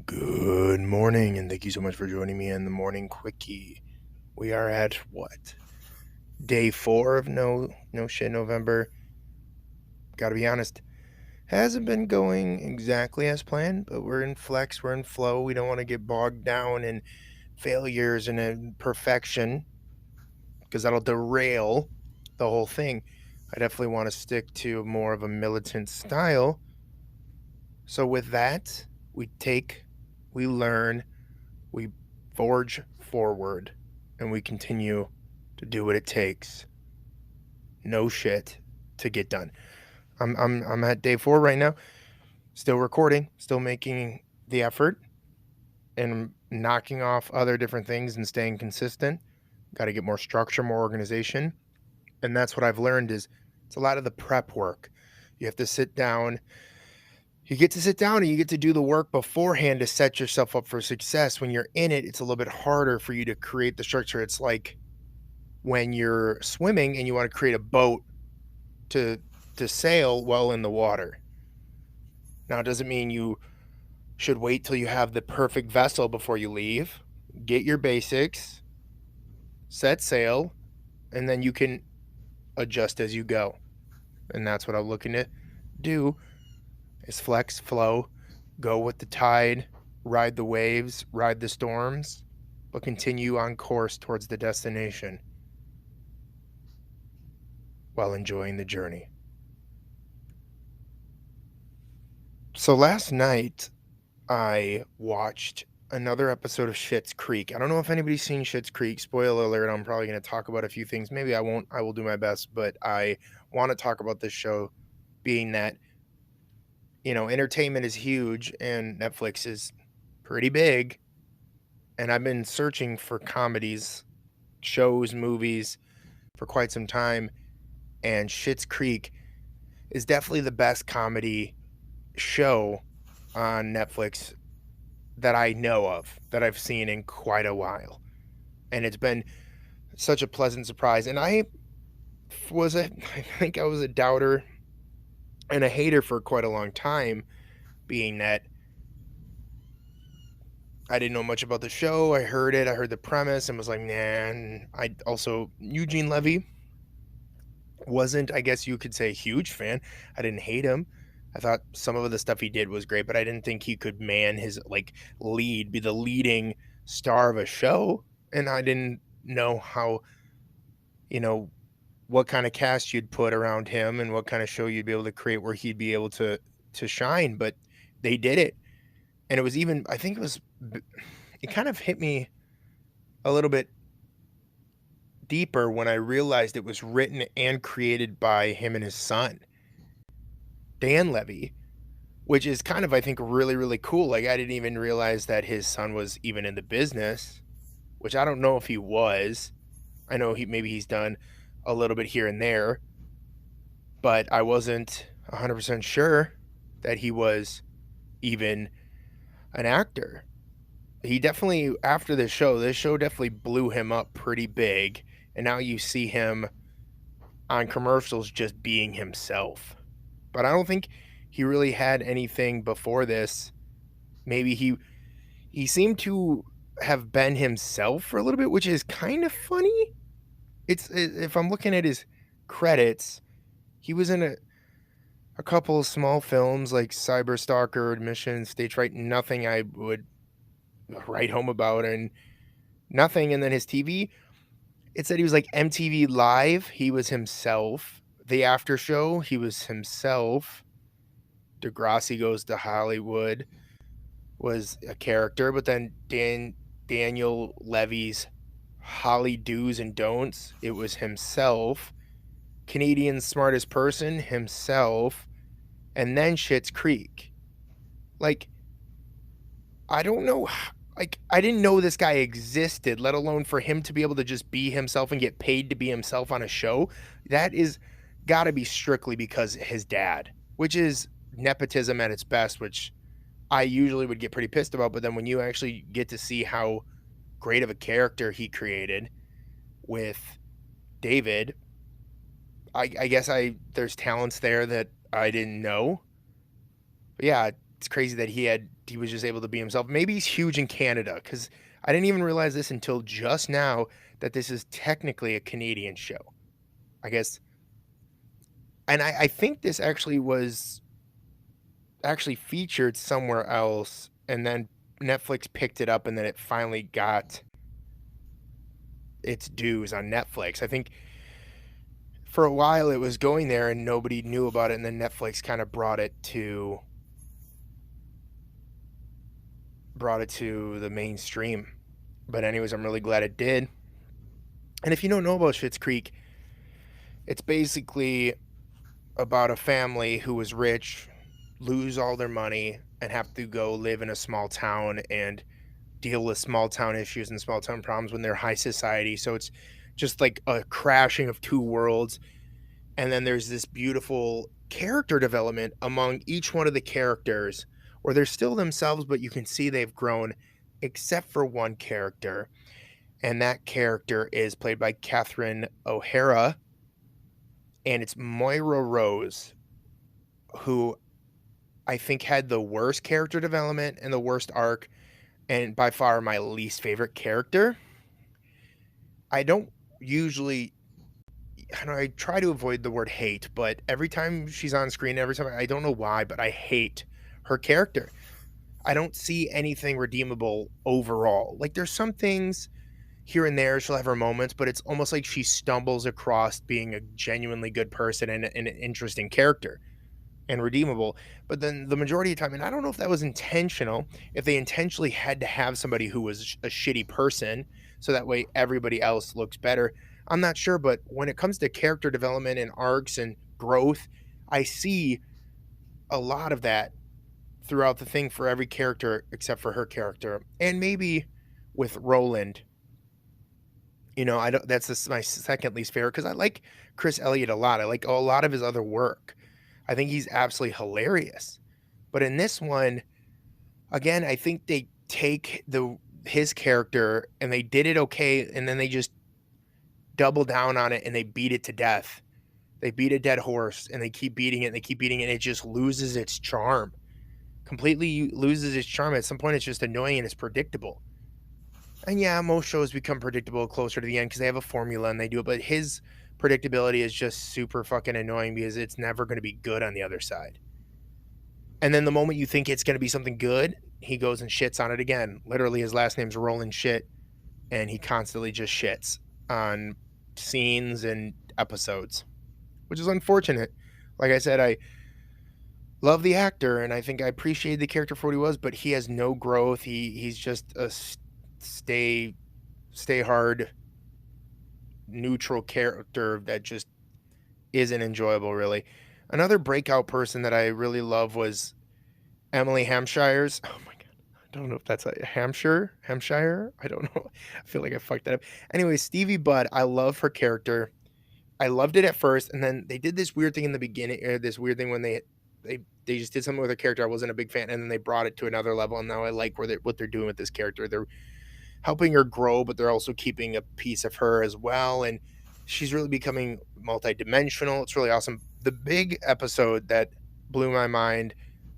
Good morning, and thank you so much for joining me in the morning quickie. We are at what? Day 4 of no shit November. Gotta be honest, hasn't been going exactly as planned, but we're in flex, we're in flow. We don't want to get bogged down in failures and imperfection because that'll derail the whole thing. I definitely want to stick to more of a militant style. So with that, we learn, we forge forward, and we continue to do what it takes. No shit to get done. I'm at day 4 right now, still recording, still making the effort, and knocking off other different things and staying consistent. Got to get more structure, more organization, and that's what I've learned is it's a lot of the prep work. You have to sit down. You get to sit down and you get to do the work beforehand to set yourself up for success. When you're in it, it's a little bit harder for you to create the structure. It's like when you're swimming and you want to create a boat to sail well in the water. Now, it doesn't mean you should wait till you have the perfect vessel before you leave. Get your basics, set sail, and then you can adjust as you go. And that's what I'm looking to do is flex, flow, go with the tide, ride the waves, ride the storms, but continue on course towards the destination while enjoying the journey. So last night, I watched another episode of Schitt's Creek. I don't know if anybody's seen Schitt's Creek. Spoiler alert, I'm probably going to talk about a few things. Maybe I won't. I will do my best, but I want to talk about this show being that, entertainment is huge and Netflix is pretty big. And I've been searching for comedies, shows, movies for quite some time. And Schitt's Creek is definitely the best comedy show on Netflix that I know of, that I've seen in quite a while. And it's been such a pleasant surprise. And I think I was a doubter and a hater for quite a long time, being that I didn't know much about the show. I heard the premise, and was like, nah. And I also, Eugene Levy wasn't, I guess you could say, a huge fan. I didn't hate him. I thought some of the stuff he did was great, but I didn't think he could man his be the leading star of a show. And I didn't know how, you know, what kind of cast you'd put around him and what kind of show you'd be able to create where he'd be able to shine. But they did it. And it was even, I think it kind of hit me a little bit deeper when I realized it was written and created by him and his son, Dan Levy, which is kind of, I think, really, really cool. Like, I didn't even realize that his son was even in the business, which I don't know if he was. I know he's done a little bit here and there, but I wasn't 100% sure that he was even an actor. He definitely, after this show definitely blew him up pretty big, and now you see him on commercials just being himself. But I don't think he really had anything before this. Maybe he seemed to have been himself for a little bit, which is kind of funny. If I'm looking at his credits, he was in a couple of small films like Cyber Stalker, Admission, Stage Fright, nothing I would write home about, and nothing. And then his TV, it said he was like MTV Live. He was himself. The After Show, he was himself. Degrassi Goes to Hollywood was a character, but then Daniel Levy's Holly Do's and Don'ts, it was himself. Canadian's Smartest Person, himself. And then Schitt's Creek. Like, I don't know. Like, I didn't know this guy existed, let alone for him to be able to just be himself and get paid to be himself on a show. That is got to be strictly because his dad, which is nepotism at its best, which I usually would get pretty pissed about. But then when you actually get to see how great of a character he created with David, I guess there's talents there that I didn't know. But yeah, it's crazy that he was just able to be himself. Maybe he's huge in Canada because I didn't even realize this until just now that this is technically a Canadian show. I guess, and I think this actually was actually featured somewhere else, and then Netflix picked it up, and then it finally got its dues on Netflix. I think for a while it was going there and nobody knew about it, and then Netflix kind of brought it to the mainstream. But anyways, I'm really glad it did. And if you don't know about Schitt's Creek, it's basically about a family who was rich, lose all their money, and have to go live in a small town and deal with small town issues and small town problems when they're high society. So it's just like a crashing of two worlds. And then there's this beautiful character development among each one of the characters, where they're still themselves, but you can see they've grown, except for one character. And that character is played by Catherine O'Hara, and it's Moira Rose, who I think had the worst character development and the worst arc, and by far my least favorite character. I don't usually, I try to avoid the word hate, but every time she's on screen, every time, I don't know why, but I hate her character. I don't see anything redeemable overall. Like, there's some things here and there, she'll have her moments, but it's almost like she stumbles across being a genuinely good person and an interesting character and redeemable. But then the majority of the time, and I don't know if that was intentional, if they intentionally had to have somebody who was a shitty person so that way everybody else looks better. I'm not sure, but when it comes to character development and arcs and growth, I see a lot of that throughout the thing for every character except for her character. And maybe with Roland, I don't. My second least favorite because I like Chris Elliott a lot. I like a lot of his other work. I think he's absolutely hilarious. But in this one, again, I think they take his character and they did it okay, and then they just double down on it and they beat it to death. They beat a dead horse and they keep beating it and they keep beating it, and it just loses its charm. Completely loses its charm. At some point, it's just annoying and it's predictable. And yeah, most shows become predictable closer to the end because they have a formula and they do it. But his predictability is just super fucking annoying because it's never going to be good on the other side. And then the moment you think it's going to be something good, he goes and shits on it again. Literally, his last name's Roland Schitt, and he constantly just shits on scenes and episodes, which is unfortunate. Like I said, I love the actor, and I think I appreciate the character for what he was, but he has no growth. He's just a stay hard neutral character that just isn't enjoyable, really. Another breakout person that I really love was Emily Hampshire's. Oh my god, I don't know if that's a Hampshire. I don't know. I feel like I fucked that up. Anyway, Stevie Budd, I love her character. I loved it at first, and then they did this weird thing in the beginning, or this weird thing when they just did something with her character I wasn't a big fan, and then they brought it to another level, and now I like what they're doing with this character. They're helping her grow, but they're also keeping a piece of her as well, and she's really becoming multidimensional. It's really awesome. The big episode that blew my mind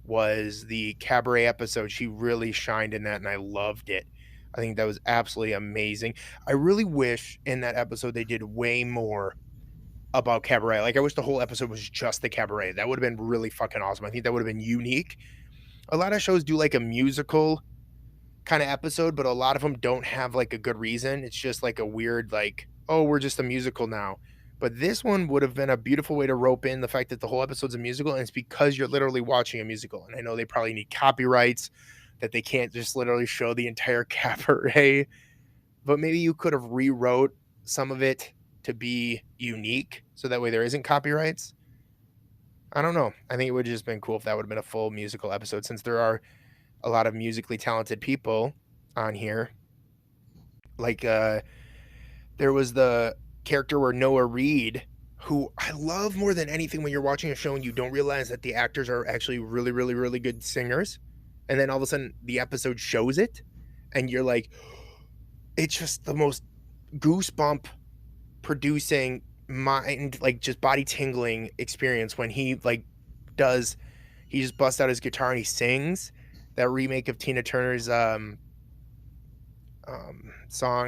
was the cabaret episode. She really shined in that, and I loved it. I think that was absolutely amazing. I really wish in that episode they did way more about cabaret. Like, I wish the whole episode was just the cabaret. That would have been really fucking awesome. I think that would have been unique. A lot of shows do like a musical kind of episode, but a lot of them don't have like a good reason. It's just like a weird, like, oh, we're just a musical now. But this one would have been a beautiful way to rope in the fact that the whole episode's a musical, and it's because you're literally watching a musical. And I know they probably need copyrights, that they can't just literally show the entire cabaret, but maybe you could have rewrote some of it to be unique so that way there isn't copyrights. I don't know. I think it would have just been cool if that would have been a full musical episode, since there are a lot of musically talented people on here. Like, there was the character where Noah Reed, who I love more than anything when you're watching a show and you don't realize that the actors are actually really, really, really good singers. And then all of a sudden the episode shows it and you're like, it's just the most goosebump producing mind, like just body tingling experience when he like does, he just busts out his guitar and he sings that remake of Tina Turner's song.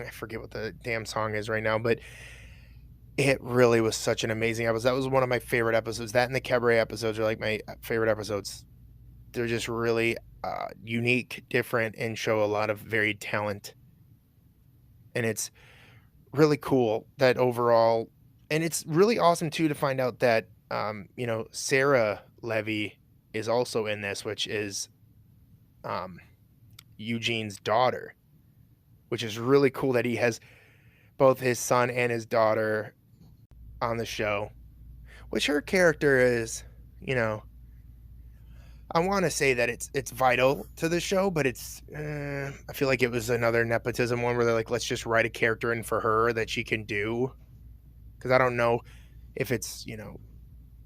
I forget what the damn song is right now, but it really was such an amazing episode. That was one of my favorite episodes. That and the cabaret episodes are like my favorite episodes. They're just really unique, different, and show a lot of varied talent. And it's really cool that overall, and it's really awesome too to find out that Sarah Levy is also in this, which is um, Eugene's daughter, which is really cool that he has both his son and his daughter on the show. Which her character is, you know, I want to say that it's vital to the show, but I feel like it was another nepotism one where they're like, let's just write a character in for her that she can do, because I don't know if it's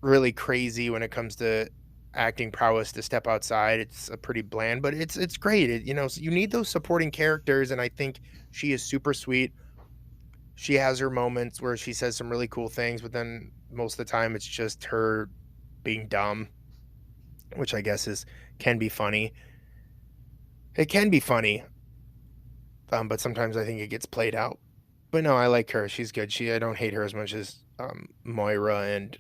really crazy when it comes to acting prowess to step outside. It's a pretty bland, but it's great. So you need those supporting characters, and I think she is super sweet. She has her moments where she says some really cool things, but then most of the time it's just her being dumb, which I guess can be funny. It can be funny, but sometimes I think it gets played out. But no, I like her. She's good. I don't hate her as much as Moira and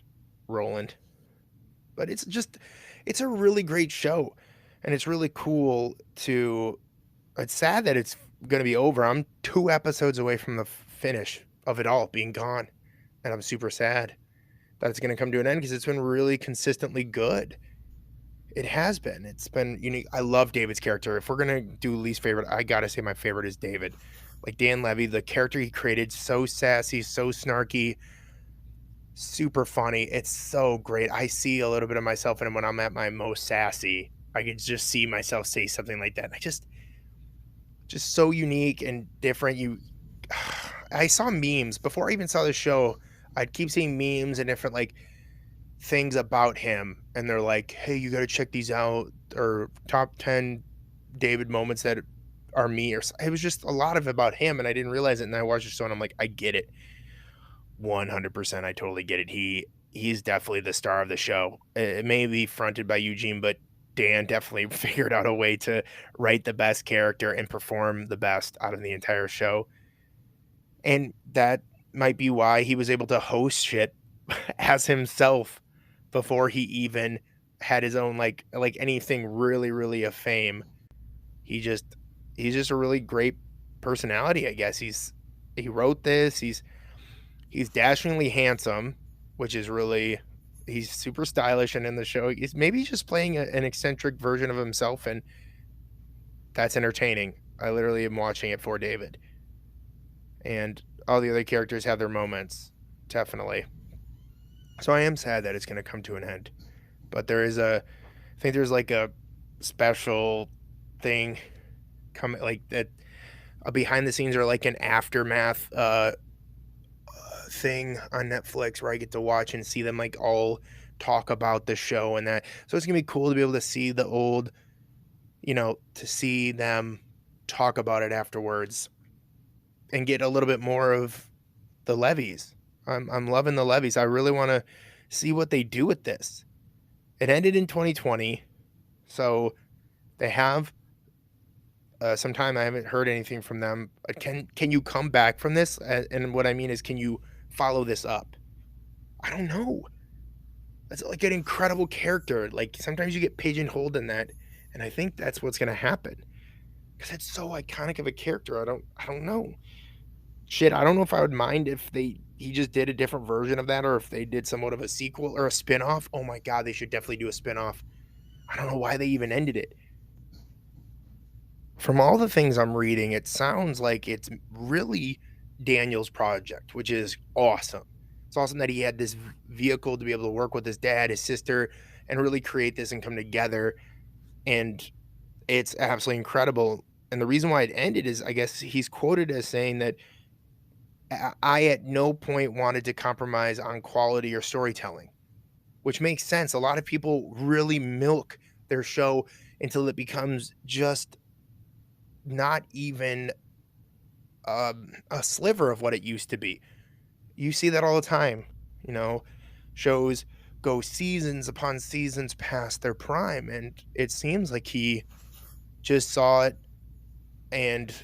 Roland. But it's a really great show, and it's really cool to. It's sad that it's going to be over. I'm 2 episodes away from the finish of it all being gone, and I'm super sad that it's going to come to an end because it's been really consistently good. It has been. It's been unique. I love David's character. If we're gonna do least favorite, I gotta say my favorite is David. Like Dan Levy, the character he created, so sassy, so snarky, super funny. It's so great. I see a little bit of myself in him when I'm at my most sassy. I can just see myself say something like that. I just so unique and different. I saw memes before I even saw the show. I'd keep seeing memes and different like things about him, and they're like, hey, you got to check these out, or top 10 David moments that are me, or it was just a lot of about him, and I didn't realize it, and I watched the show and I'm like, I get it 100%. I totally get it. He's definitely the star of the show. It may be fronted by Eugene, but Dan definitely figured out a way to write the best character and perform the best out of the entire show. And that might be why he was able to host Schitt as himself before he even had his own like anything really really of fame. He's just a really great personality, I guess. He wrote this. He's dashingly handsome, which is really, he's super stylish, and in the show he's maybe just playing an eccentric version of himself, and that's entertaining. I literally am watching it for David. And all the other characters have their moments, definitely. So I am sad that it's going to come to an end. But I think there's like a special thing coming, like that, a behind the scenes or like an aftermath thing on Netflix where I get to watch and see them like all talk about the show and that. So it's going to be cool to be able to see the old, to see them talk about it afterwards and get a little bit more of the Levies. I'm loving the Levies. I really want to see what they do with this. It ended in 2020, so they have some time. I haven't heard anything from them. Can you come back from this? And what I mean is, can you follow this up? I don't know. That's like an incredible character. Like sometimes you get pigeonholed in that, and I think that's what's gonna happen because it's so iconic of a character. I don't know. Shit, I don't know if I would mind if he just did a different version of that, or if they did somewhat of a sequel or a spin-off. Oh my god, they should definitely do a spin-off. I don't know why they even ended it. From all the things I'm reading, it sounds like it's really Daniel's project, which is awesome. It's awesome that he had this vehicle to be able to work with his dad, his sister, and really create this and come together. And it's absolutely incredible. And the reason why it ended is, I guess he's quoted as saying that I at no point wanted to compromise on quality or storytelling, which makes sense. A lot of people really milk their show until it becomes just not even a sliver of what it used to be. You see that all the time, shows go seasons upon seasons past their prime, and it seems like he just saw it and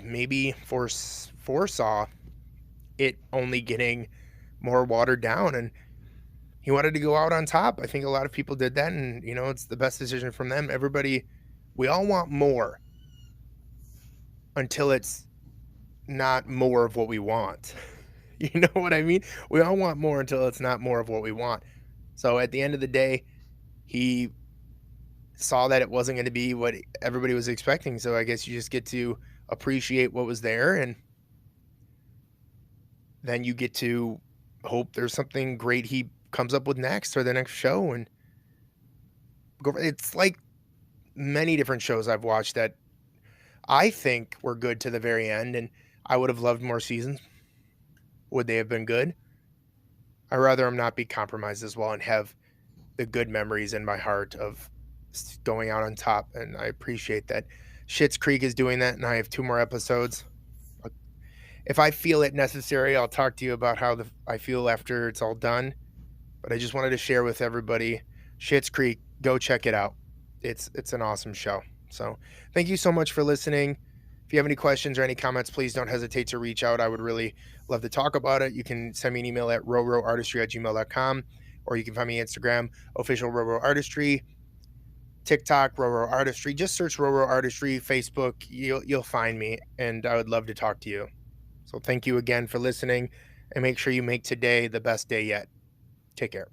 maybe foresaw it only getting more watered down, and he wanted to go out on top. I think a lot of people did that, and, it's the best decision from them. Everybody we all want more until it's not more of what we want. You know what I mean? We all want more until it's not more of what we want. So at the end of the day, he saw that it wasn't gonna be what everybody was expecting, so I guess you just get to appreciate what was there, and then you get to hope there's something great he comes up with next or the next show, and it's like many different shows I've watched that I think were good to the very end, and I would have loved more seasons. Would they have been good? I'd rather them not be compromised as well and have the good memories in my heart of going out on top, and I appreciate that. Schitt's Creek is doing that, and I have 2 more episodes. Uh, If I feel it necessary, I'll talk to you about how I feel after it's all done, but I just wanted to share with everybody, Schitt's Creek, go check it out. It's an awesome show. So, thank you so much for listening. If you have any questions or any comments, please don't hesitate to reach out. I would really love to talk about it. You can send me an email at roroartistry@gmail.com, or you can find me on Instagram, official Roro Artistry, TikTok, Roro Artistry. Just search Roro Artistry, Facebook. You'll find me, and I would love to talk to you. So thank you again for listening, and make sure you make today the best day yet. Take care.